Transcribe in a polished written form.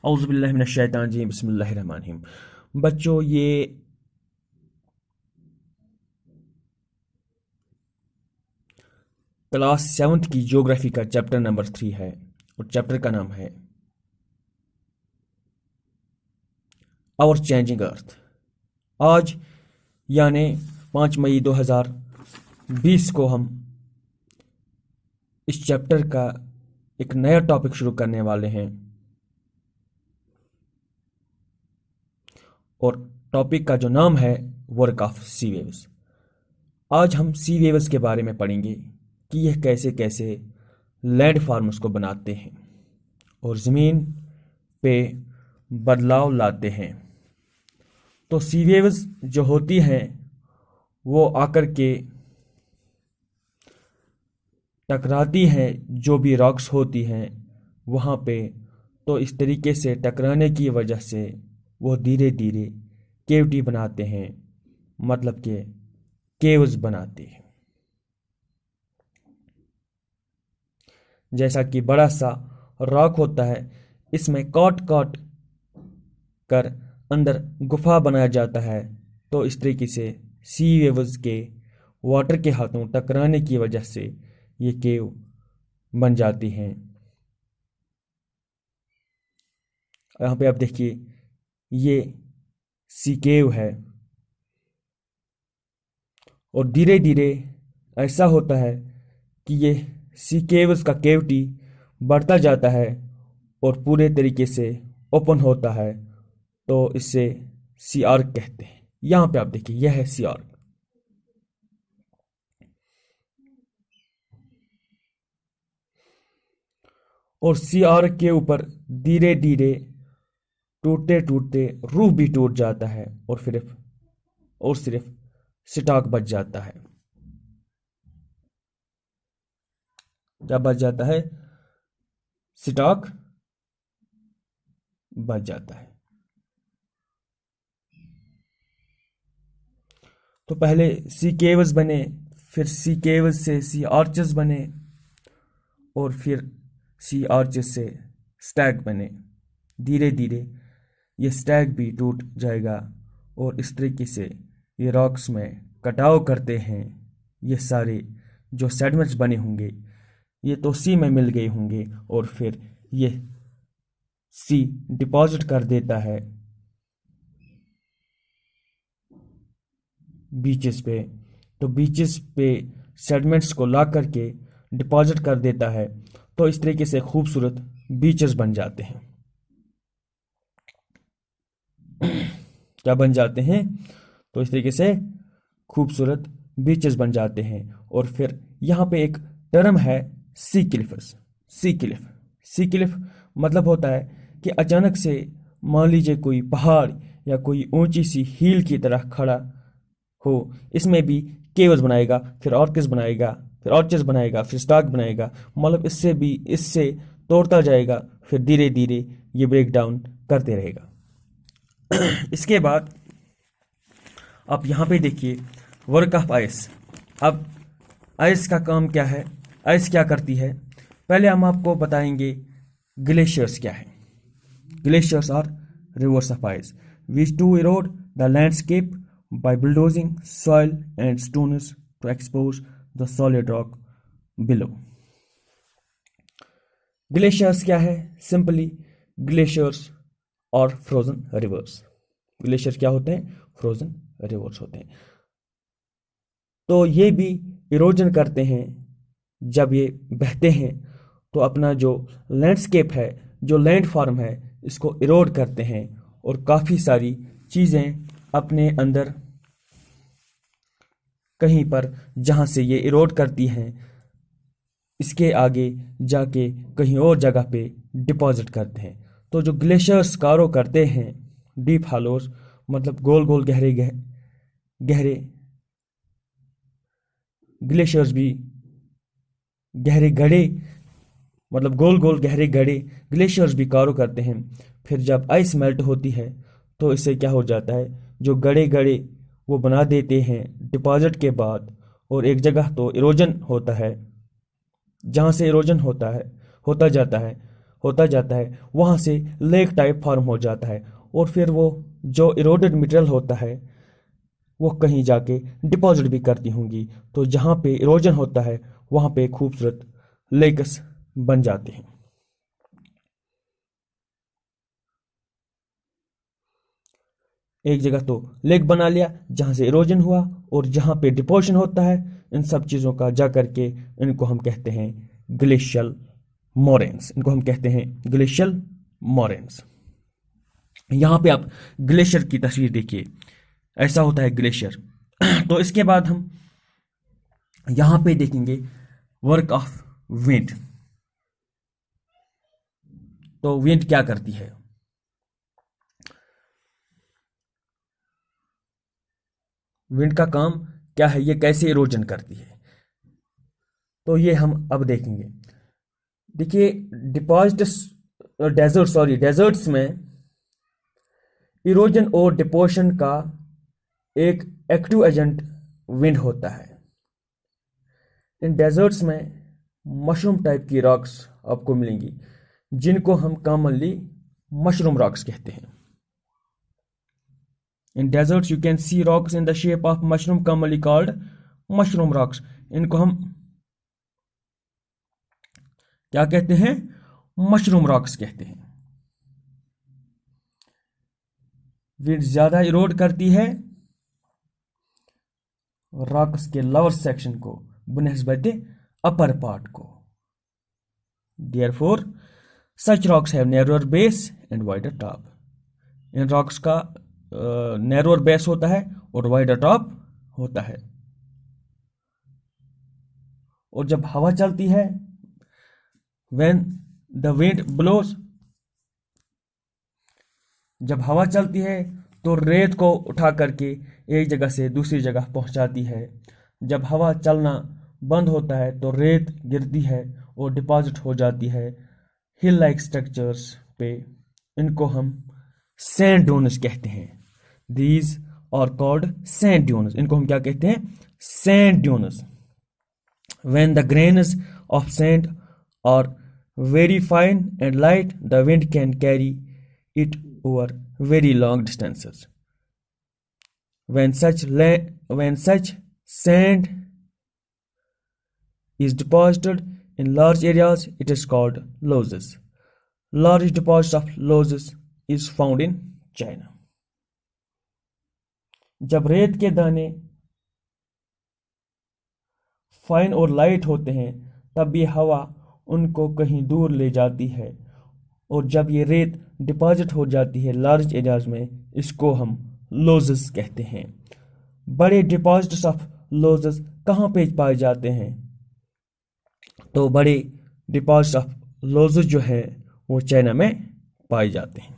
औज़ुबिल्लाहि मिनश्शैतानिर्रजीम बिस्मिल्लाहिर्रहमानिर्रहीम। बच्चों, ये क्लास 7th की ज्योग्राफी का चैप्टर नंबर 3 है और चैप्टर का नाम है आवर चेंजिंग अर्थ। आज यानी 5 मई 2020 को हम इस चैप्टर का एक नया टॉपिक शुरू करने वाले हैं और टॉपिक का जो नाम है वर्क ऑफ सी वेव्स। आज हम सी वेव्स के बारे में पढ़ेंगे कि यह कैसे कैसे लैंड फॉर्म्स को बनाते हैं और ज़मीन पे बदलाव लाते हैं। तो सी वेव्स जो होती हैं वो आकर के टकराती हैं जो भी रॉक्स होती हैं वहाँ पे, तो इस तरीके से टकराने की वजह से वो धीरे धीरे केविटी बनाते हैं, मतलब कि केव्स बनाते हैं। जैसा कि बड़ा सा रॉक होता है, इसमें काट काट कर अंदर गुफा बनाया जाता है, तो इस तरीके से सी वेव्स के वाटर के हाथों टकराने की वजह से ये केव बन जाती हैं। यहाँ पे आप देखिए, ये सी केव है और धीरे धीरे ऐसा होता है कि ये सी केव्स का केविटी बढ़ता जाता है और पूरे तरीके से ओपन होता है, तो इससे सी आर्क कहते हैं। यहाँ पे आप देखिए, यह है सी आर्क। और सी आर्क के ऊपर धीरे धीरे टूटते टूटते रूफ भी टूट जाता है और सिर्फ स्टॉक बच जाता है। क्या बच जाता है? स्टॉक बच जाता है। तो पहले सी केव्स बने, फिर सी केव्स से सी आर्चेस बने और फिर सी आर्चेस से स्टैग बने। धीरे धीरे ये स्टैग भी टूट जाएगा और इस तरीके से ये रॉक्स में कटाव करते हैं। ये सारे जो सेडमेंट्स बने होंगे ये तो सी में मिल गए होंगे और फिर ये सी डिपॉजिट कर देता है बीचेस पे। तो बीचेस पे सेडमेंट्स को ला करके डिपॉजिट कर देता है, तो इस तरीके से खूबसूरत बीचेस बन जाते हैं। क्या बन जाते हैं? तो इस तरीके से खूबसूरत बीचेस बन जाते हैं। और फिर यहाँ पे एक टर्म है सी क्लिफ्स। सी क्लिफ मतलब होता है कि अचानक से मान लीजिए कोई पहाड़ या कोई ऊंची सी हील की तरह खड़ा हो, इसमें भी केव्स बनाएगा, फिर ऑर्किड्स बनाएगा, फिर ऑर्चिड्स बनाएगा, फिर स्टॉक बनाएगा, मतलब इससे तोड़ता जाएगा, फिर धीरे धीरे ये ब्रेक डाउन करते रहेगा। इसके बाद आप यहाँ पे देखिए वर्क ऑफ आइस। अब आइस का काम क्या है, आइस क्या करती है? पहले हम आपको बताएंगे ग्लेशियर्स क्या है। Glaciers are rivers of ice which to erode the landscape by bulldozing soil and stones to expose the solid rock below. Glaciers क्या है? सिंपली ग्लेशियर्स और फ्रोजन रिवर्स। ग्लेशियर क्या होते हैं? फ्रोजन रिवर्स होते हैं। तो ये भी इरोजन करते हैं। जब ये बहते हैं तो अपना जो लैंडस्केप है, जो लैंड फॉर्म है, इसको इरोड करते हैं और काफ़ी सारी चीज़ें अपने अंदर कहीं पर जहाँ से ये इरोड करती हैं इसके आगे जाके कहीं और जगह पे डिपॉजिट करते हैं। तो जो ग्लेशियर्स कारो करते हैं डीप हालोस, मतलब गोल गोल गहरे गहरे ग्लेशियर्स भी गहरे गड्ढे, मतलब गोल गोल गहरे गड्ढे ग्लेशियर्स भी कारो करते हैं। फिर जब आइस मेल्ट होती है तो इससे क्या हो जाता है, जो गड्ढे गड्ढे वो बना देते हैं डिपॉजिट के बाद, और एक जगह तो इरोजन होता है, जहाँ से इरोजन होता जाता है होता जाता है, वहाँ से लेक टाइप फॉर्म हो जाता है, और फिर वो जो इरोडेड मटेरियल होता है वो कहीं जाके डिपॉजिट भी करती होंगी। तो जहाँ पे इरोजन होता है वहाँ पे खूबसूरत लेक्स बन जाते हैं। एक जगह तो लेक बना लिया जहाँ से इरोजन हुआ, और जहाँ पे डिपोजिशन होता है इन सब चीज़ों का जा करके इनको हम कहते हैं ग्लेशियल मोरेन्स। इनको हम कहते हैं ग्लेशियल मोरेन्स। यहाँ पे आप ग्लेशियर की तस्वीर देखिए, ऐसा होता है ग्लेशियर। तो इसके बाद हम यहाँ पे देखेंगे वर्क ऑफ विंड। तो विंड क्या करती है? विंड का काम क्या है, ये कैसे इरोजन करती है, तो ये हम अब देखेंगे। देखिए डेजर्ट्स में इरोजन और डिपोजिशन का एक एक्टिव एजेंट विंड होता है। इन डेजर्ट्स में मशरूम टाइप की रॉक्स आपको मिलेंगी जिनको हम कॉमनली मशरूम रॉक्स कहते हैं। इन desserts you can see rocks in the shape of mushroom commonly called mushroom rocks. इनको हम क्या कहते हैं? मशरूम रॉक्स कहते हैं। विंड ज्यादा इरोड करती है रॉक्स के लोअर सेक्शन को बनिस्बत अपर पार्ट को। Therefore, such rocks have narrower base and wider top. In rocks का नैरोअर बेस होता है और वाइडर टॉप होता है। और जब हवा चलती है, when the wind blows, जब हवा चलती है तो रेत को उठा करके एक जगह से दूसरी जगह पहुंचाती है। जब हवा चलना बंद होता है तो रेत गिरती है और डिपॉजिट हो जाती है हिल लाइक स्ट्रक्चर्स पे। इनको हम सैंड ड्यून्स कहते हैं। These are called sand dunes. इनको हम क्या कहते हैं? Sand dunes. When the grains of sand are very fine and light, the wind can carry it over very long distances. When such sand is deposited in large areas, it is called losses. Large deposits of losses is found in China. जब रेत के दाने fine और light होते हैं तब ये हवा उनको कहीं दूर ले जाती है, और जब ये रेत डिपॉजिट हो जाती है लार्ज एरियाज में, इसको हम लॉसेस कहते हैं। बड़े डिपॉजिट्स ऑफ लॉसेस कहाँ पे पाए जाते हैं? तो बड़े डिपॉजिट्स ऑफ लॉसेस जो है वो चाइना में पाए जाते हैं।